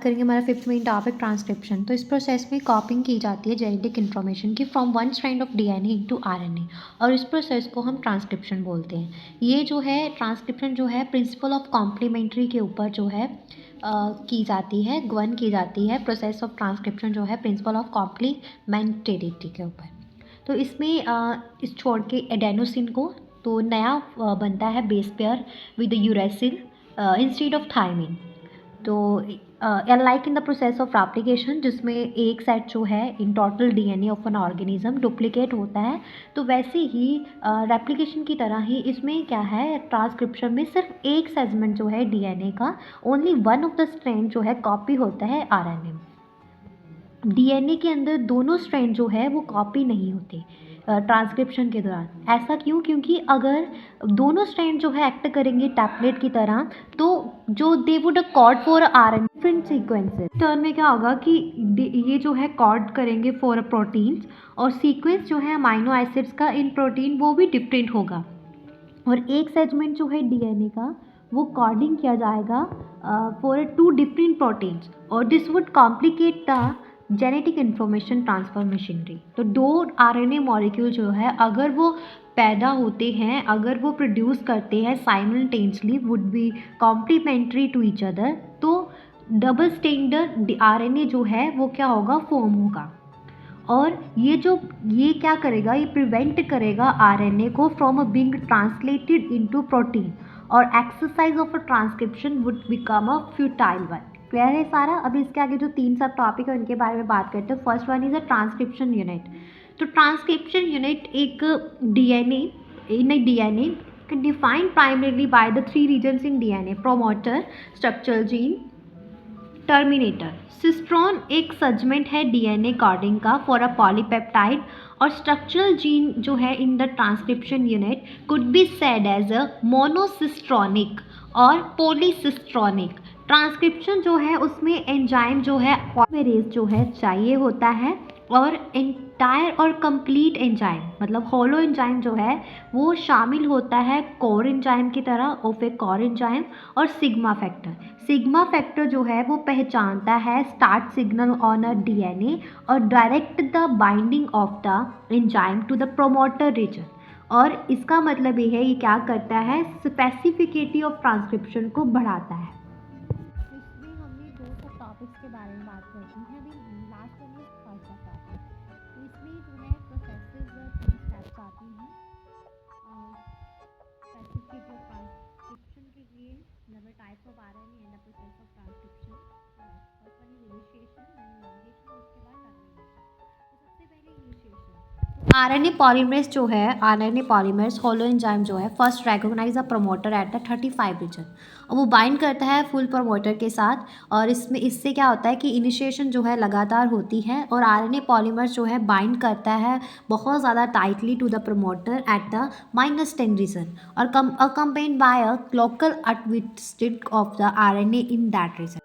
करेंगे हमारा 5th main topic transcription. तो इस प्रोसेस में कॉपिंग की जाती है जेनेटिक इन्फॉर्मेशन की from one strand of DNA into RNA, और इस प्रोसेस को हम ट्रांसक्रिप्शन बोलते हैं। ये जो है ट्रांसक्रिप्शन जो है प्रिंसिपल ऑफ कॉम्प्लीमेंट्री के ऊपर जो है की जाती है, गवर्न की जाती है। प्रोसेस ऑफ ट्रांसक्रिप्शन जो है प्रिंसिपल ऑफ कॉम्प्लीमेंटेरिटी के ऊपर। तो इसमें इस छोड़ के एडेनोसिन को तो नया बनता है base pair with uracil instead of thymine. तो like in the process of replication, जिसमें एक सेट जो है in total DNA of an organism duplicate होता है, तो वैसे ही रेप्लिकेशन की तरह ही इसमें क्या है, ट्रांसक्रिप्शन में सिर्फ एक सेगमेंट जो है डीएनए का, only one of the strand जो है कॉपी होता है आरएनए। डीएनए के अंदर दोनों स्ट्रैंड जो है वो कॉपी नहीं होते ट्रांसक्रिप्शन के दौरान। ऐसा क्यों? क्योंकि अगर दोनों स्ट्रैंड जो है एक्ट करेंगे टैबलेट की तरह, तो जो they would code for RNA different sequences. Turn में क्या होगा कि ये जो है कॉड करेंगे फॉर प्रोटीन्स, और सीक्वेंस जो है अमाइनो एसिड्स का इन प्रोटीन वो भी डिफरेंट होगा। और एक सेगमेंट जो है डीएनए का वो कॉडिंग किया जाएगा फॉर टू डिफरेंट प्रोटीन्स, और this would complicate the genetic information transfer machinery. तो दो आरएनए मॉलिक्यूल जो है अगर वो पैदा होते हैं, अगर वो प्रोड्यूस करते हैं simultaneously, would be complementary to each other, तो डबल स्टैंडर्ड आरएनए जो है वो क्या होगा, फॉर्म होगा। और ये क्या करेगा, ये प्रिवेंट करेगा आरएनए को from being translated into protein, और exercise of a transcription would become a futile one. Clear है सारा? अभी इसके आगे जो 3 सब टॉपिक है उनके बारे में बात करते हैं। First one is a transcription unit. तो ट्रांसक्रिप्शन यूनिट एक DNA defined primarily by the 3 regions in DNA: promoter, structural gene, terminator. Cistron एक सेगमेंट है डीएनए कोडिंग का फॉर अ पॉलीपेप्टाइड, और स्ट्रक्चरल जीन जो है in the transcription unit could be said as a monocistronic और polycistronic. Transcription जो है उसमें एंजाइम जो है पॉलीमरेज जो है चाहिए होता है, और एंटायर और कंप्लीट एंजाइम मतलब होलो एंजाइम जो है वो शामिल होता है कोर एंजाइम की तरह, ओफे कोर एंजाइम, और सिग्मा फैक्टर। सिग्मा फैक्टर जो है वो पहचानता है start signal on a DNA और direct the binding of the enzyme to the promoter region. और इसका मतलब ये क्या करता है, स्पेसिफिसिटी ऑफ ट्रांसक्रिप्शन को बढ़ाता है। इसमें हमने 2 सब टॉपिक्स के बारे में बात करती हैं। अभी last one is first topic. तो इसमें जो है प्रोसेसेस 3 स्टेप्स आती हैं। स्पेसिफिसिटी ऑफ ट्रांसक्रिप्शन के लिए number types of RNA and the process of transcription. First one is initiation, then elongation, और उसके बाद termination. तो सबसे पहले initiation। आरएनए पॉलीमरेज जो है, आरएनए पॉलीमरेज होलो एंजाइम जो है, first recognise a promoter at the 35 region, और वो बाइंड करता है फुल प्रमोटर के साथ। और इससे क्या होता है कि इनिशिएशन जो है लगातार होती है, और आरएनए पॉलीमर्स जो है बाइंड करता है बहुत ज़्यादा tightly to the promoter at the -10 region, और accompanied by a local untwisting of the RNA in that reason.